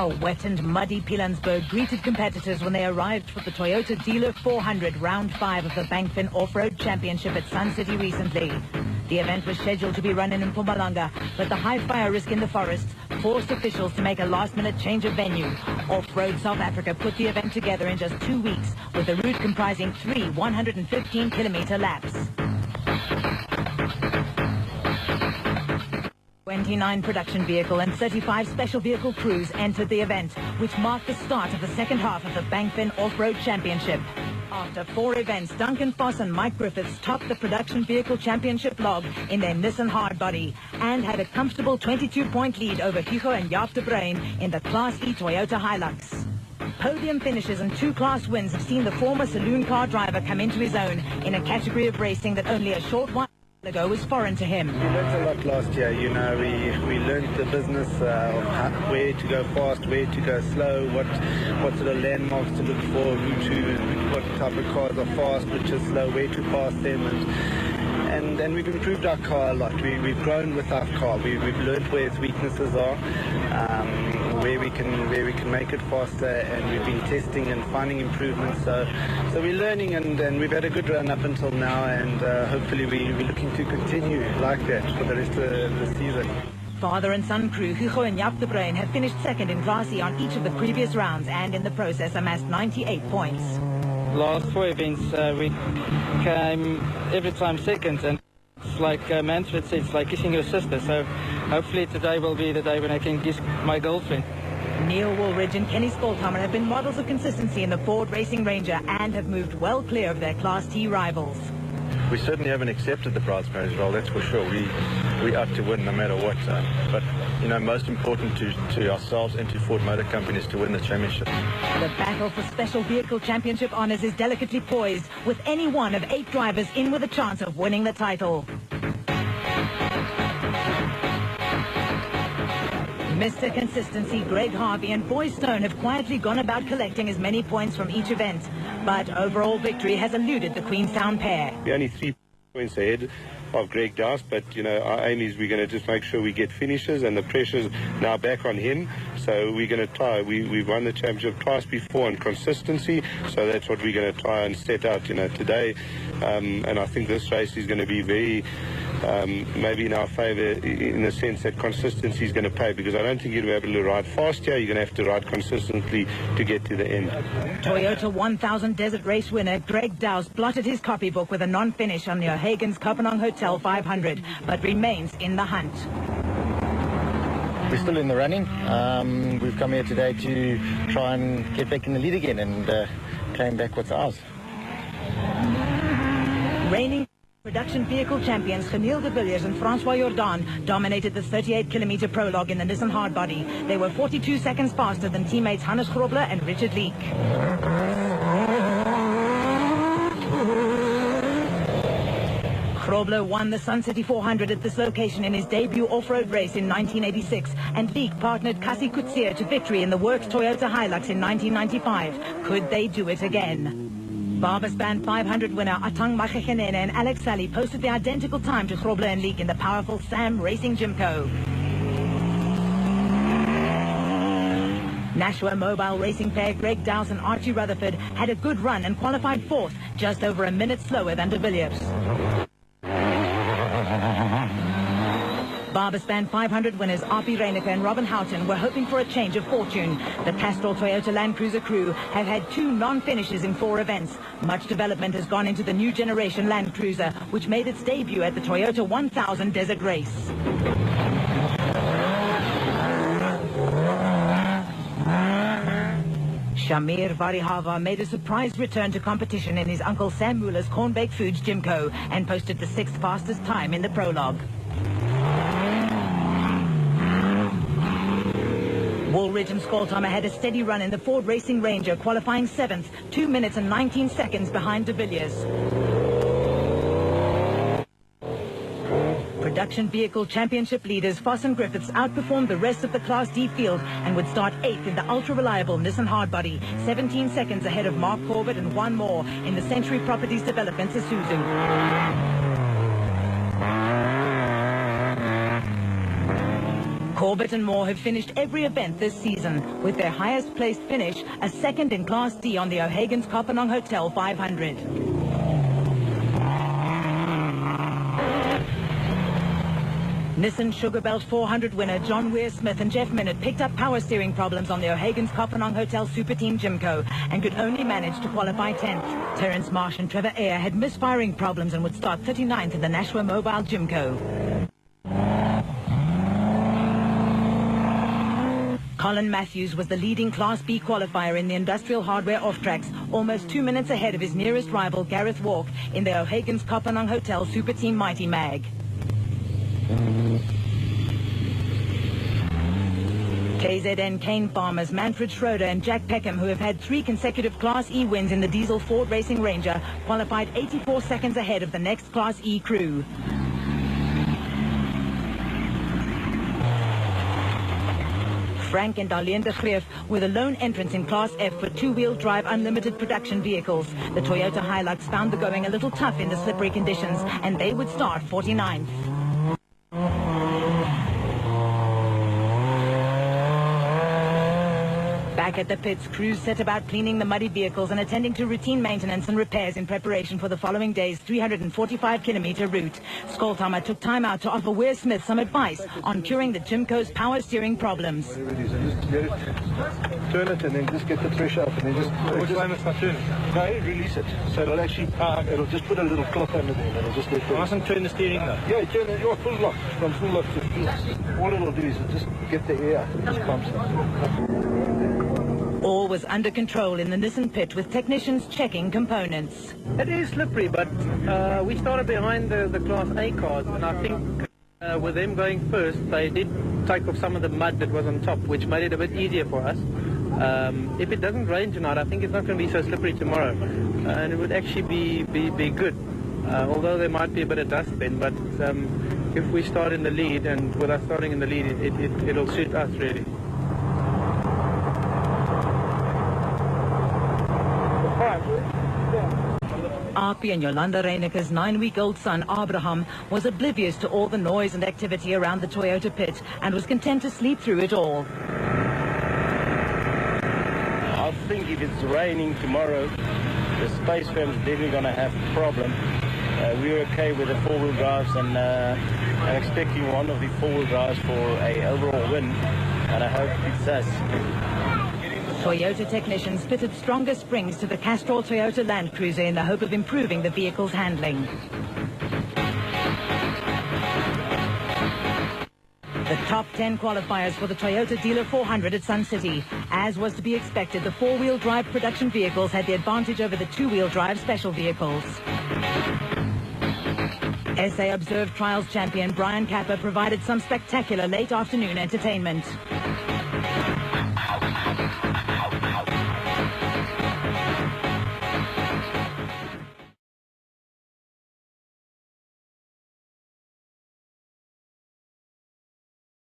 A wet and muddy Pilanesberg greeted competitors when they arrived for the Toyota Dealer 400 Round 5 of the Bankfin Off-Road Championship at Sun City recently. The event was scheduled to be run in Mpumalanga, but the high fire risk in the forest forced officials to make a last-minute change of venue. Off-Road South Africa put the event together in just 2 weeks, with a route comprising 3 115-kilometer laps. 29 production vehicle and 35 special vehicle crews entered the event, which marked the start of the second half of the Bankfin Off-Road Championship. After 4 events, Duncan Foss and Mike Griffiths topped the production vehicle championship log in their Nissan Hardbody and had a comfortable 22-point lead over Hugo and Jaap de Bruin in the Class E Toyota Hilux. Podium finishes and 2 class wins have seen the former saloon car driver come into his own in a category of racing that only a short while ago was foreign to him. We learned a lot last year, you know, we learned the business of where to go fast, where to go slow, what sort of landmarks to look for, what type of cars are fast, which is slow, where to pass them, and we've improved our car a lot. We've grown with our car. We've learned where its weaknesses are, where we can make it faster, and we've been testing and finding improvements. So we're learning, and we've had a good run up until now, and hopefully we're looking to continue like that for the rest of the season. Father and son crew Hugo and Jaap de Bruin have finished second in Class E on each of the previous rounds and in the process amassed 98 points. Last 4 events we came every time second, and it's like Manfred said, it's like kissing your sister, so hopefully today will be the day when I can kiss my girlfriend. Neil Woolridge and Kenny Spolthammer have been models of consistency in the Ford Racing Ranger and have moved well clear of their Class T rivals. We certainly haven't accepted the bridesmaids role, that's for sure. We out to win no matter what. But, you know, most important to ourselves and to Ford Motor Company is to win the championship. The battle for Special Vehicle Championship honours is delicately poised, with any one of 8 drivers in with a chance of winning the title. Mr. Consistency, Greg Harvey and Boy Stone have quietly gone about collecting as many points from each event, but overall victory has eluded the Queenstown pair. We're only 3 points ahead of Greg Dowse, but you know, our aim is we're going to just make sure we get finishes, and the pressure's now back on him, so we're going to try. We've won the championship twice before on consistency, so that's what we're going to try and set out, you know, today, and I think this race is going to be very maybe in our favour in the sense that consistency is going to pay, because I don't think you'll be able to ride fast here. You're going to have to ride consistently to get to the end. Toyota 1000 Desert Race winner Greg Dowse blotted his copybook with a non-finish on the O'Hagan's Kopenhagen Hotel 500, but remains in the hunt. We're still in the running. We've come here today to try and get back in the lead again and claim back what's ours. Reigning production vehicle champions Camille de Villiers and Francois Jordan dominated the 38-kilometer prologue in the Nissan Hardbody. They were 42 seconds faster than teammates Hannes Grobler and Richard Leek. Grobler won the Sun City 400 at this location in his debut off-road race in 1986, and Leek partnered Kasi Kutsia to victory in the Works Toyota Hilux in 1995. Could they do it again? Barbaspan 500 winner Atang Machekenene and Alex Sally posted the identical time to Grobler and Leek in the powerful Sam Racing Jimco. Nashua Mobile Racing pair Greg Dowse and Archie Rutherford had a good run and qualified 4th, just over a minute slower than de Villiers. Barbaspan 500 winners Arpi Reyneke and Robin Houghton were hoping for a change of fortune. The Castrol Toyota Land Cruiser crew have had 2 non-finishes in 4 events. Much development has gone into the new generation Land Cruiser, which made its debut at the Toyota 1000 Desert Race. Shamir Varihava made a surprise return to competition in his uncle Sam Muller's Cornbake Foods Jimco and posted the 6th fastest time in the prologue. Woolridge and Spolthammer had a steady run in the Ford Racing Ranger, qualifying 7th, 2 minutes and 19 seconds behind de Villiers. Production vehicle championship leaders Foss and Griffiths outperformed the rest of the Class D field and would start 8th in the ultra-reliable Nissan Hardbody, 17 seconds ahead of Mark Corbett and 1 more in the Century Properties Development Isuzu. Corbett and Moore have finished every event this season, with their highest placed finish a second in Class D on the O'Hagan's Kopanong Hotel 500. Nissan Sugarbelt 400 winner John Weir-Smith and Jeff Minnett picked up power steering problems on the O'Hagan's Kopanong Hotel Super Team Jimco and could only manage to qualify 10th. Terence Marsh and Trevor Ayer had misfiring problems and would start 39th in the Nashua Mobile Jimco. Colin Matthews was the leading Class B qualifier in the industrial hardware off-tracks, almost 2 minutes ahead of his nearest rival Gareth Walk in the O'Hagan's Kopanong Hotel Super Team Mighty Mag. KZN cane farmers Manfred Schroeder and Jack Peckham, who have had 3 consecutive Class E wins in the diesel Ford Racing Ranger, qualified 84 seconds ahead of the next Class E crew. Frank and Darlene de Greef were the lone entrants in Class F for two-wheel drive unlimited production vehicles. The Toyota Hilux found the going a little tough in the slippery conditions, and they would start 49th. Back at the pits, crews set about cleaning the muddy vehicles and attending to routine maintenance and repairs in preparation for the following day's 345-kilometer route. Skoltama took time out to offer Weir-Smith some advice on curing the Jimco's power steering problems. Turn it and then just get the pressure up and then just... Which way must I turn? No, release it. So it'll actually... it'll just put a little clip under there and it'll just let I mustn't turn the steering though. Yeah, turn it. You're full lock. From full lock. All it'll do is just get the air. It just pumps it. All was under control in the Nissan pit with technicians checking components. It is slippery, but we started behind the Class A cars, and I think with them going first, they did take off some of the mud that was on top, which made it a bit easier for us. If it doesn't rain tonight, I think it's not going to be so slippery tomorrow, and it would actually be good, although there might be a bit of dust then, but if we start in the lead, and with us starting in the lead, it'll suit us really. Arpi and Yolanda Reineke's 9-week-old son, Abraham, was oblivious to all the noise and activity around the Toyota pit and was content to sleep through it all. I think if it's raining tomorrow, the space firm's definitely going to have a problem. We're okay with the four-wheel drives, and I'm expecting one of the four-wheel drives for an overall win, and I hope it's us. Toyota technicians fitted stronger springs to the Castrol Toyota Land Cruiser in the hope of improving the vehicle's handling. The top 10 qualifiers for the Toyota Dealer 400 at Sun City. As was to be expected, the four-wheel drive production vehicles had the advantage over the two-wheel drive special vehicles. SA Observed Trials champion Brian Kappa provided some spectacular late afternoon entertainment.